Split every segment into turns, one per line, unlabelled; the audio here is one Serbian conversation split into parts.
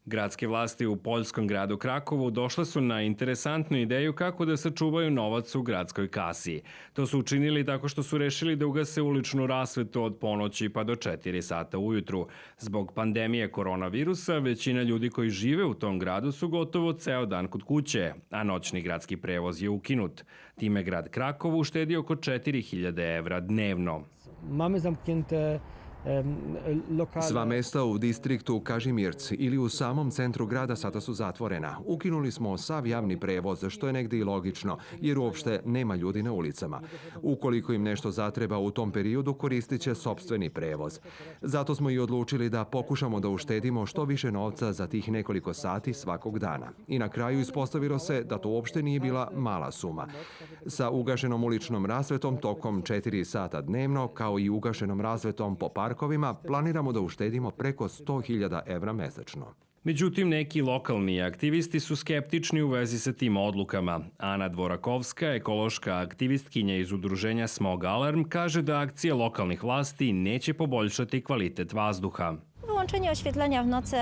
Gradske vlasti u poljskom gradu Krakovu došle su na interesantnu ideju kako da sačuvaju novac u gradskoj kasi. To su učinili tako što su rešili da ugase uličnu rasvetu od ponoći pa do 4 sata ujutru. Zbog pandemije koronavirusa, većina ljudi koji žive u tom gradu su gotovo ceo dan kod kuće, a noćni gradski prevoz je ukinut. Time grad Krakovu uštedi oko 4.000 evra dnevno.
Mamy zamknięte lokale.
Sva mesta u distriktu Kažimirc ili u samom centru grada sada su zatvorena. Ukinuli smo sav javni prevoz, što je negdje i logično, jer uopšte nema ljudi na ulicama. Ukoliko im nešto zatreba u tom periodu, koristit će sopstveni prevoz. Zato smo i odlučili da pokušamo da uštedimo što više novca za tih nekoliko sati svakog dana. I na kraju ispostavilo se da to uopšte nije bila mala suma. Sa ugašenom uličnom rasvetom tokom 4 sata dnevno, kao i ugašenom rasvetom po parkovima, planiramo da uštedimo preko 100.000 evra mesečno.
Međutim, neki lokalni aktivisti su skeptični u vezi sa tim odlukama. Ana Dvorakovska, ekološka aktivistkinja iz udruženja Smog Alarm, kaže da akcije lokalnih vlasti neće poboljšati kvalitet vazduha.
Wyłączenie oświetlenia w nocy.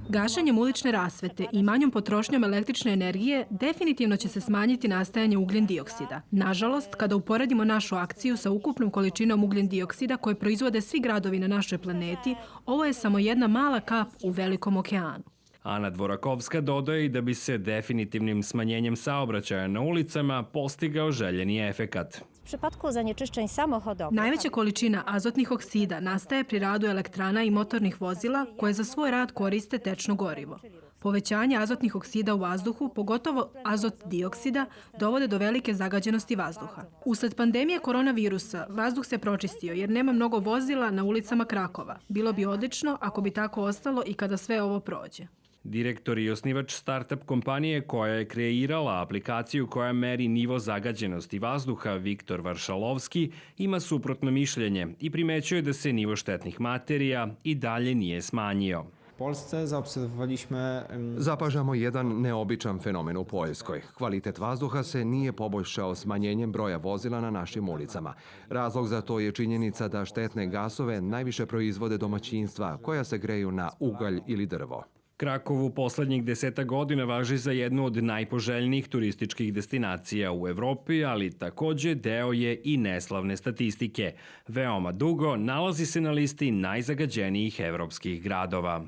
Gašenjem ulične rasvete i manjom potrošnjom električne energije definitivno će se smanjiti nastajanje ugljen dioksida. Nažalost, kada uporedimo našu akciju sa ukupnom količinom ugljen dioksida koje proizvode svi gradovi na našoj planeti, ovo je samo jedna mala kap u velikom okeanu.
Ana Dvorakovska dodaje i da bi se definitivnim smanjenjem saobraćaja na ulicama postigao željeni efekat.
W przypadku zanieczyszczeń samochodowych.
Najveća količina azotnih oksida nastaje pri radu elektrana i motornih vozila koje za svoj rad koriste tečno gorivo. Povećanje azotnih oksida u vazduhu, pogotovo azot dioksida, dovode do velike zagađenosti vazduha. Usled pandemije koronavirusa, vazduh se pročistio jer nema mnogo vozila na ulicama Krakova. Bilo bi odlično ako bi tako ostalo i kada sve ovo prođe.
Direktor i osnivač startup kompanije koja je kreirala aplikaciju koja meri nivo zagađenosti vazduha, Viktor Varšalovski, ima suprotno mišljenje i primećuje da se nivo štetnih materija i dalje nije smanjio.
Zapažamo jedan neobičan fenomen u Poljskoj. Kvalitet vazduha se nije poboljšao smanjenjem broja vozila na našim ulicama. Razlog za to je činjenica da štetne gasove najviše proizvode domaćinstva koja se greju na ugalj ili drvo.
Krakov u poslednjih 10 godina važi za jednu od najpoželjnijih turističkih destinacija u Evropi, ali takođe deo je i neslavne statistike. Veoma dugo nalazi se na listi najzagađenijih evropskih gradova.